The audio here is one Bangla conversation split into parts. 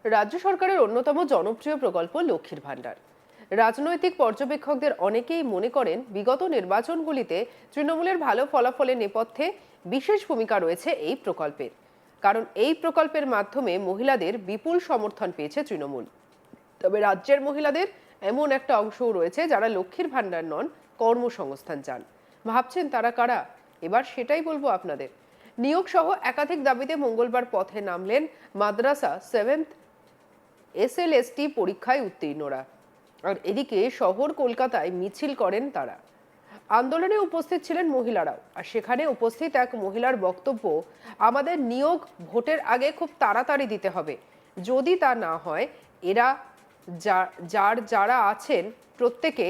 রাজ্য সরকারের অন্যতম জনপ্রিয় প্রকল্প লক্ষ্মীর ভাণ্ডার। রাজনৈতিক পর্যবেক্ষকদের অনেকেই মনে করেন বিগত নির্বাচনগুলিতে তৃণমূলের ভালো ফলাফলের নেপথ্যে বিশেষ ভূমিকা রয়েছে এই প্রকল্পের। কারণ এই প্রকল্পের মাধ্যমে মহিলাদের বিপুল সমর্থন পেয়েছে তৃণমূল। তবে রাজ্যের মহিলাদের এমন একটা অংশও রয়েছে যারা লক্ষ্মীর ভাণ্ডার নন, কর্মসংস্থান চান। ভাবছেন তারা কারা? এবার সেটাই বলবো আপনাদের। নিয়োগ সহ একাধিক দাবিতে মঙ্গলবার পথে নামলেন মাদ্রাসা 7th SLST পরীক্ষায় উত্তীর্ণরা। আর এদিকে শহর কলকাতায় মিছিল করেন তারা। আন্দোলনে উপস্থিত ছিলেন মহিলারাও। আর সেখানে উপস্থিত এক মহিলার বক্তব্য, আমাদের নিয়োগ ভোটের আগে খুব তাড়াতাড়ি দিতে হবে। যদি তা না হয় এরা যারা আছেন প্রত্যেকে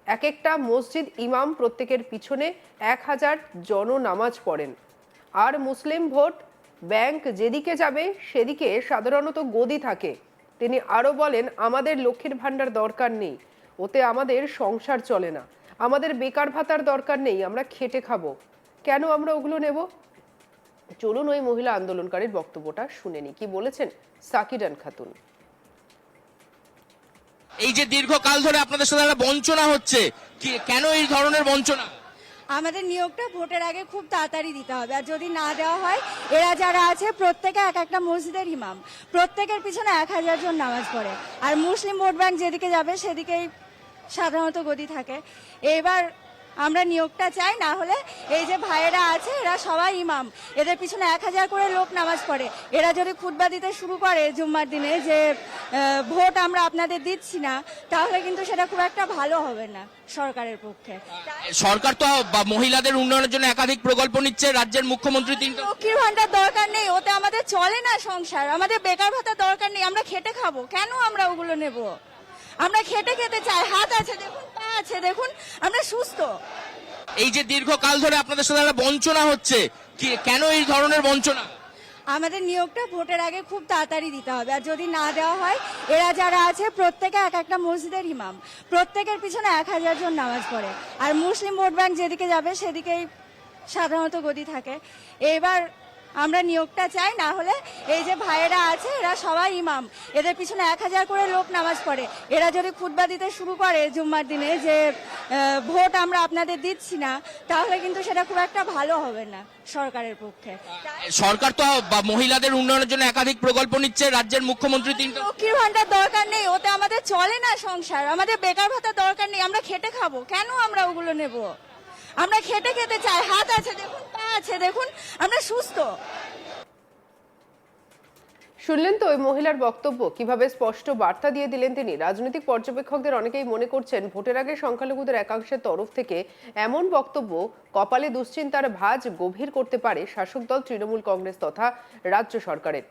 এক একটা মসজিদ ইমাম, প্রত্যেকের পিছনে 1000 জন নামাজ পড়েন। আর মুসলিম ভোট ব্যাংক যেদিকে যাবে সেদিকে সাধারণত গদি থাকে। তিনি আরো বলেন, আমাদের লক্ষ্মীর ভাণ্ডার দরকার নেই, ওতে আমাদের সংসার চলে না। আমাদের বেকার ভাতার দরকার নেই, আমরা খেটে খাবো, কেন আমরা ওগুলো নেব? চলুন ওই মহিলা আন্দোলনকারীর বক্তব্যটা শুনে নি কি বলেছেন সাকিরান খাতুন। এই যে দীর্ঘকাল ধরে আপনাদের সাথে একটা বঞ্চনা হচ্ছে, কেন এই ধরনের বঞ্চনা? আমাদের নিয়োগটা ভোটের আগে খুব তাড়াতাড়ি দিতে হবে। আর যদি না দেওয়া হয়, এরা যারা আছে প্রত্যেকে এক একটা মসজিদের ইমাম, প্রত্যেকের পিছনে 1000 জন নামাজ পড়ে। আর মুসলিম ভোট ব্যাংক যেদিকে যাবে সেদিকেই সাধারণত গদি থাকে। এবার আমরা নিয়োগটা চাই, না হলে এই যে ভাইয়েরা আছে এরা সবাই ইমাম, এদের পিছনে 1000 করে লোক নামাজ পড়ে। এরা যদি খুতবা দিতে শুরু করে জুম্মার দিনে যে ভোট আমরা আপনাদের দিচ্ছি না, তাহলে কিন্তু সেটা খুব একটা ভালো হবে না সরকারের পক্ষে। সরকার তো মহিলাদের উন্নয়নের জন্য একাধিক প্রকল্প নিচ্ছে, রাজ্যের মুখ্যমন্ত্রী 3টা। লক্ষ্মীর ভাণ্ডার দরকার নেই, ওতে আমাদের চলে না সংসার। আমাদের বেকার ভাতা দরকার নেই, আমরা খেটে খাবো, কেন আমরা ওগুলো নেব? আমরা খেটে খেতে চাই, হাত আছে দেখুন, পা আছে দেখুন, আমরা সুস্থ। এই যে দীর্ঘকাল ধরে আপনাদের সাথে একটা বঞ্চনা হচ্ছে, কেন এই ধরনের বঞ্চনা? আমাদের নিয়োগটা ভোটের আগে খুব তাড়াতাড়ি দিতে হবে। আর যদি না দেওয়া হয়, এরা যারা আছে প্রত্যেকে এক একটা মসজিদের ইমাম, প্রত্যেকের পিছনে 1000 জন নামাজ পড়ে। আর মুসলিম ভোট ব্যাংক যেদিকে যাবে সেদিকেই সাধারণত গদি থাকে। এবার আমরা নিয়োগটা চাই, না হলে এই যে ভাইয়েরা আছে এরা সবাই ইমাম, এদের পিছনে 1000 করে লোক নামাজ পড়ে। এরা যদি খুতবা দিতে শুরু করে জুম্মার দিনে যে ভোট আমরা আপনাদের দিচ্ছি না, তাহলে কিন্তু সেটা খুব একটা ভালো হবে না সরকারের পক্ষে। সরকার তো মহিলাদের উন্নয়নের জন্য একাধিক প্রকল্প নিচ্ছে, রাজ্যের মুখ্যমন্ত্রী 3টা। লক্ষ্মীর ভাণ্ডার দরকার নেই, ওতে আমাদের চলে না সংসার। আমাদের বেকার ভাতা দরকার নেই, আমরা খেটে খাবো, কেন আমরা ওগুলো নেব? আমরা খেটে খেতে চাই, হাত আছে দেখুন, পা আছে দেখুন, আমরা সুস্থ। শুনলেন তো ওই মহিলার বক্তব্য, কিভাবে স্পষ্ট বার্তা দিয়ে দিলেন তিনি। রাজনৈতিক পর্যবেক্ষকদের অনেকেই মনে করছেন ভোটের আগে সংখ্যালঘুদের একাংশের তরফ থেকে এমন বক্তব্য কপালে দুশ্চিন্তার ভাঁজ গভীর করতে পারে শাসক দল তৃণমূল কংগ্রেস তথা রাজ্য সরকারের।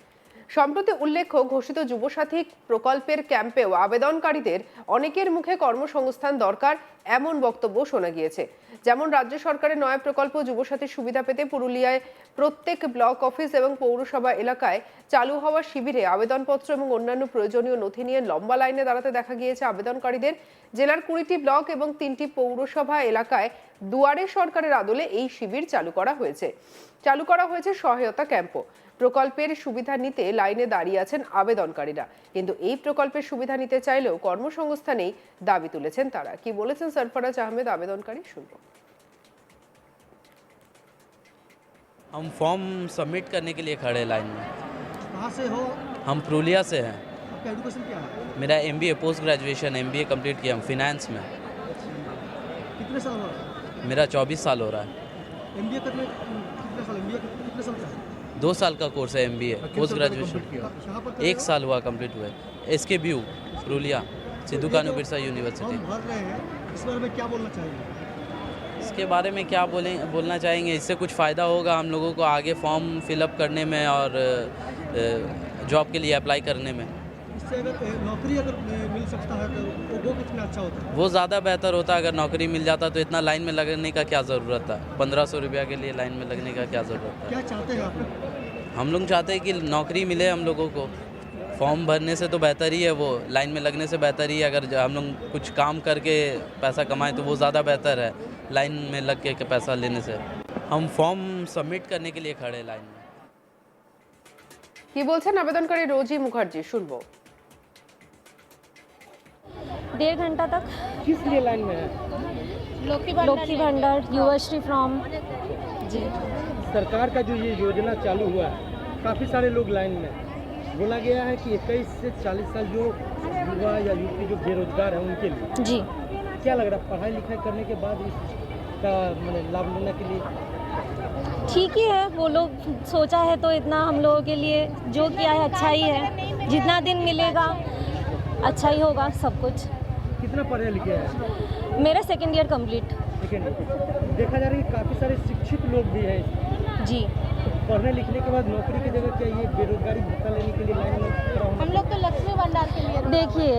সম্প্রতি উল্লেখ্য, ঘোষিত যুবসাথী প্রকল্পের ক্যাম্পেও আবেদনকারীদের অনেকের মুখে কর্মসংস্থান দরকার এমন বক্তব্য শোনা গিয়েছে। যেমন রাজ্য সরকারের নয়া প্রকল্প যুবসাথীর সুবিধা পেতে পুরুলিয়ায় প্রত্যেক ব্লক অফিস এবং পৌরসভা এলাকায় চালু হওয়া শিবিরে আবেদনপত্র এবং অন্যান্য প্রয়োজনীয় নথি নিয়ে লম্বা লাইনে দাঁড়াতে দেখা গিয়েছে আবেদনকারীদের। জেলার 20টি ব্লক এবং 3টি পৌরসভা এলাকায় দুয়ারে সরকারের আদলে এই শিবির চালু করা হয়েছে সহায়তা ক্যাম্পও। প্রকল্পের সুবিধা নিতে লাইনে দাঁড়িয়ে আছেন আবেদনকারীরা, কিন্তু এই প্রকল্পের সুবিধা নিতে চাইলেও কর্মসংস্থানেই দাবি তুলেছেন তারা। কি বলেছেন সরফরাজ আহমেদ আবেদনকারী, শুনবো। हम फॉर्म सबमिट करने के लिए खड़े लाइन में। कहाँ से हो? हम पुरुलिया से हैं। आपका एजुकेशन क्या है? मेरा MBA post graduation MBA complete किया हम फिनेंस में। कितने साल हुआ? मेरा 24 साल हो रहा है। एमबीए करने कितने साल? एमबीए कितने साल का है? 2 साल का कोर्स है MBA पोस्ट ग्रेजुएशन। कहाँ पर 1 साल हुआ कंप्लीट हुए। SKBU पुरुलिया, सिद्धू कानू बिरसा यूनिवर्सिटी। फॉर्म भर रहे हैं, इस बारे में क्या बोलना चाहिए? इसके बारे में क्या बोलना चाहेंगे? इससे कुछ फ़ायदा होगा हम लोगों को आगे फॉर्म फिलअप करने में और जॉब के लिए अप्लाई करने में। इससे अगर नौकरी मिल सकता है तो वो कितना अच्छा होता है? वो ज़्यादा बेहतर होता। अगर नौकरी मिल जाता तो इतना लाइन में लगने का क्या ज़रूरत था? 1500 रुपया के लिए लाइन में लगने का क्या ज़रूरत था? क्या चाहते हैं आप? हम लोग चाहते हैं कि नौकरी मिले हम लोगों को। फॉर्म भरने से तो बेहतर ही है, वो लाइन में लगने से बेहतर ही है। अगर हम लोग कुछ काम करके पैसा कमाएं तो वो ज़्यादा बेहतर है लाइन में लग के पैसा लेने से। हम फॉर्म सबमिट करने के लिए खड़े लाइन में। কি বলছেন আবেদনকারী রোজি মুখার্জি, শুনবো। 1.5 घंटा तक। किस लिए लाइन में है? लोकी भंडार युवाश्री फ्रॉम जी। सरकार का जो ये योजना चालू हुआ है, काफ़ी सारे लोग लाइन में हैं। बोला गया है कि 21 से 40 साल जो युवा या युवती जो बेरोजगार है उनके लिए जी क्या लग रहा है, पढ़ाई लिखाई करने के बाद इसका मतलब लाभ लेने के लिए? ठीक ही है, वो लोग सोचा है तो इतना हम लोगों के लिए जो किया है अच्छा ही है। जितना दिन मिलेगा अच्छा ही होगा सब कुछ। कितना पढ़े लिखे हैं? मेरा 2nd ईयर कंप्लीट। लेकिन देखा जा रहा है कि काफ़ी सारे शिक्षित लोग भी हैं, जी तो पढ़ने लिखने के बाद नौकरी की जगह क्या ये बेरोजगारी भत्ता लेने के लिए लाइन में खड़ा होना? हम लोग तो लक्ष्मी भंडार के लिए देखिए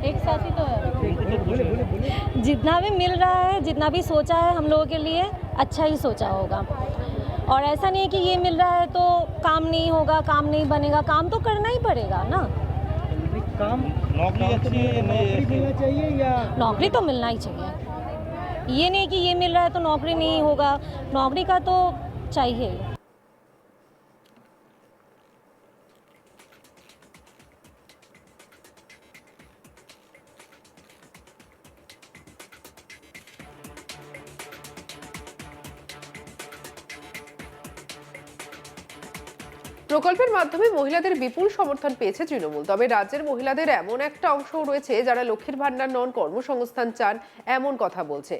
एक साथ ही तो है। बोले बोले बोले जितना भी मिल रहा है, जितना भी सोचा है हम लोगों के लिए अच्छा ही सोचा होगा। और ऐसा नहीं है कि ये मिल रहा है तो काम नहीं होगा, काम नहीं बनेगा, काम तो करना ही पड़ेगा ना। काम नौकरी अच्छी नौकरी मिलना चाहिए या नौकरी तो मिलना ही चाहिए, ये नहीं कि ये मिल रहा है तो नौकरी नहीं होगा, नौकरी का तो चाहिए। প্রকল্পের মাধ্যমে মহিলাদের বিপুল সমর্থন পেয়েছে তৃণমূল। তবে রাজ্যের মহিলাদের এমন একটা অংশও রয়েছে যারা লক্ষ্মীর ভান্ডার নন, কর্মসংস্থান চান, এমন কথা বলছে।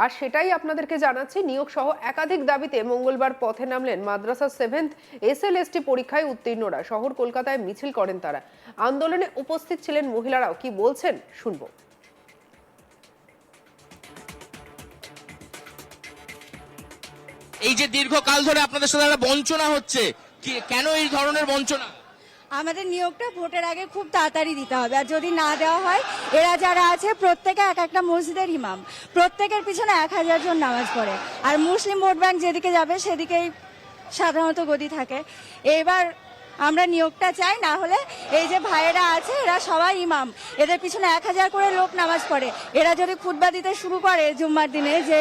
আর সেটাই আপনাদেরকে জানাচ্ছি। নিয়োগ সহ একাধিক দাবিতে মঙ্গলবার পথে নামলেন মাদ্রাসা 7th SLST পরীক্ষায় উত্তীর্ণরা। শহর কলকাতায় মিছিল করেন তারা। আন্দোলনে উপস্থিত ছিলেন মহিলারাও, কি বলছেন শুনবো। এই যে দীর্ঘকাল ধরে আপনাদের সাথে একটা বঞ্চনা হচ্ছে, কেন এই ধরনের বঞ্চনা? আমাদের নিয়োগটা ভোটের আগে খুব তাড়াতাড়ি দিতে হবে, আর যদি না দেওয়া হয় এরা যারা আছে প্রত্যেকে এক একটা মসজিদের ইমাম, প্রত্যেকের পিছনে 1000 জন নামাজ পড়ে। আর মুসলিম ভোট ব্যাংক যেদিকে যাবে সেদিকেই সাধারণত গতি থাকে। এবার আমরা নিয়োগটা চাই, না হলে এই যে ভাইয়েরা আছে এরা সবাই ইমাম, এদের পিছনে 1000 করে লোক নামাজ পড়ে। এরা যদি খুতবা দিতে শুরু করে জুম্মার দিনে যে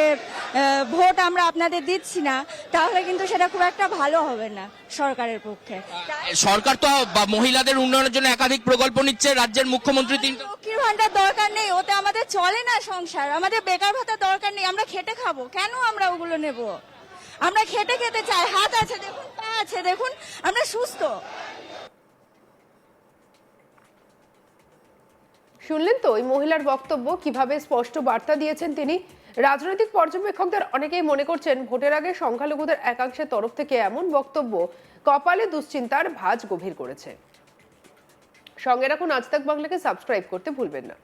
ভোট আমরা আপনাদের দিচ্ছি না, তাহলে কিন্তু সেটা খুব একটা ভালো হবে না সরকারের পক্ষে। সরকার তো মহিলাদের উন্নয়নের জন্য একাধিক প্রকল্প নিচ্ছে, রাজ্যের মুখ্যমন্ত্রী লক্ষ্মীর ভান্ডার দরকার নেই, ওতে আমাদের চলে না সংসার। আমাদের বেকার ভাতা দরকার নেই, আমরা খেটে খাবো, কেন আমরা ওগুলো নেব? আমরা খেটে খেতে চাই, হাত আছে দেখুন, পা আছে দেখুন, আমরা সুস্থ। শুনলেন তো ওই মহিলার বক্তব্য, কিভাবে স্পষ্ট বার্তা দিয়েছেন তিনি। রাজনৈতিক পর্যবেক্ষকদের অনেকেই মনে করছেন ভোটের আগে সংখ্যালঘুদের একাংশের তরফ থেকে এমন বক্তব্য কপালে দুশ্চিন্তার ভাঁজ গভীর করেছে। সঙ্গে রাখুন আজ তাক বাংলাকে, সাবস্ক্রাইব করতে ভুলবেন না।